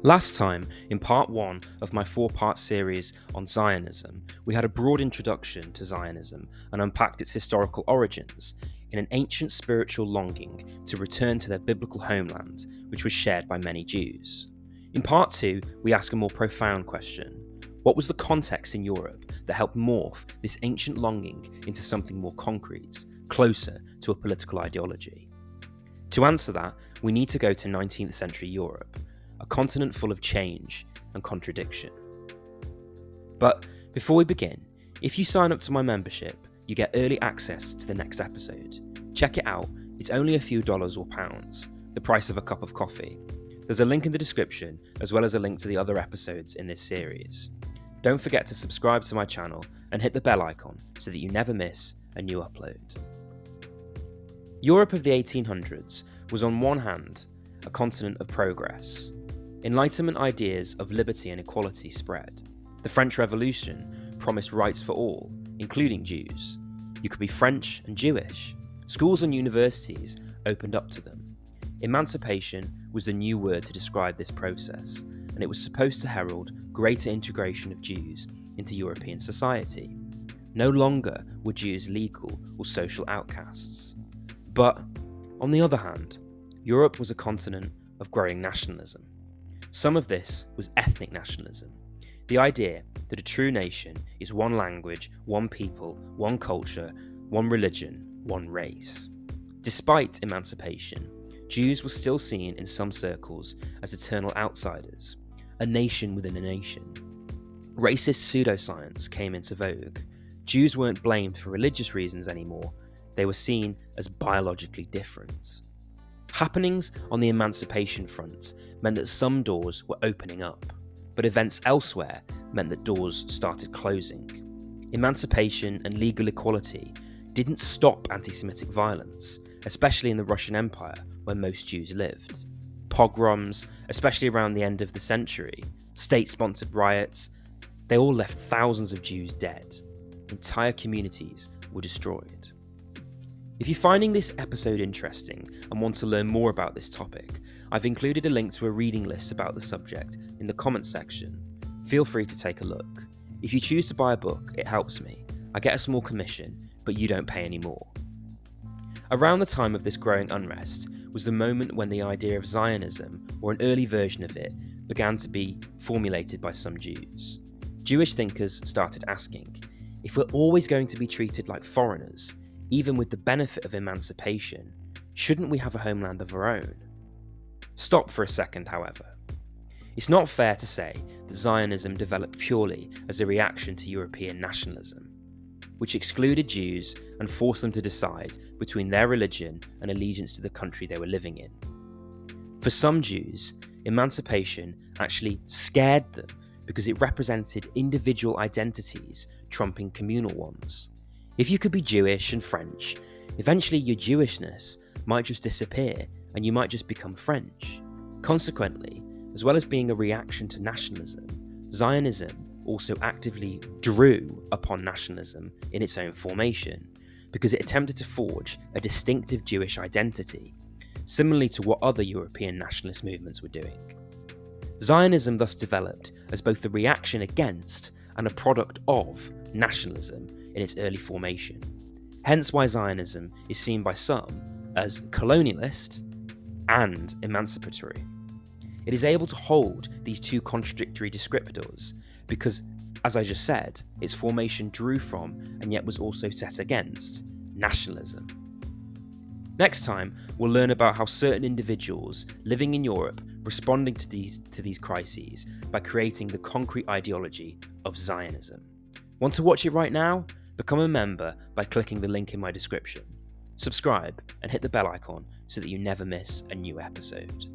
Last time, in part 1 of my 4-part series on Zionism, we had a broad introduction to Zionism and unpacked its historical origins in an ancient spiritual longing to return to their biblical homeland, which was shared by many Jews. In part 2, we ask a more profound question. What was the context in Europe that helped morph this ancient longing into something more concrete, closer to a political ideology? To answer that, we need to go to 19th century Europe, a continent full of change and contradiction. But before we begin, if you sign up to my membership, you get early access to the next episode. Check it out, it's only a few dollars or pounds, the price of a cup of coffee. There's a link in the description, as well as a link to the other episodes in this series. Don't forget to subscribe to my channel and hit the bell icon so that you never miss a new upload. Europe of the 1800s was on one hand a continent of progress. Enlightenment ideas of liberty and equality spread. The French Revolution promised rights for all, including Jews. You could be French and Jewish. Schools and universities opened up to them. Emancipation was the new word to describe this process, and it was supposed to herald greater integration of Jews into European society. No longer were Jews legal or social outcasts. But, on the other hand, Europe was a continent of growing nationalism. Some of this was ethnic nationalism, the idea that a true nation is one language, one people, one culture, one religion, one race. Despite emancipation, Jews were still seen in some circles as eternal outsiders, a nation within a nation. Racist pseudoscience came into vogue. Jews weren't blamed for religious reasons anymore, they were seen as biologically different. Happenings on the emancipation front meant that some doors were opening up, but events elsewhere meant that doors started closing. Emancipation and legal equality didn't stop anti-Semitic violence, especially in the Russian Empire where most Jews lived. Pogroms, especially around the end of the century, state-sponsored riots, they all left thousands of Jews dead. Entire communities were destroyed. If you're finding this episode interesting and want to learn more about this topic, I've included a link to a reading list about the subject in the comments section. Feel free to take a look. If you choose to buy a book, it helps me. I get a small commission, but you don't pay any more. Around the time of this growing unrest was the moment when the idea of Zionism, or an early version of it, began to be formulated by some Jews. Jewish thinkers started asking, if we're always going to be treated like foreigners, even with the benefit of emancipation, shouldn't we have a homeland of our own? Stop for a second, however. It's not fair to say that Zionism developed purely as a reaction to European nationalism, which excluded Jews and forced them to decide between their religion and allegiance to the country they were living in. For some Jews, emancipation actually scared them because it represented individual identities trumping communal ones. If you could be Jewish and French, eventually your Jewishness might just disappear and you might just become French. Consequently, as well as being a reaction to nationalism, Zionism also actively drew upon nationalism in its own formation, because it attempted to forge a distinctive Jewish identity, similarly to what other European nationalist movements were doing. Zionism thus developed as both a reaction against and a product of nationalism in its early formation. Hence why Zionism is seen by some as colonialist and emancipatory. It is able to hold these two contradictory descriptors because, as I just said, its formation drew from and yet was also set against nationalism. Next time, we'll learn about how certain individuals living in Europe responding to these crises by creating the concrete ideology of Zionism. Want to watch it right now? Become a member by clicking the link in my description. Subscribe and hit the bell icon so that you never miss a new episode.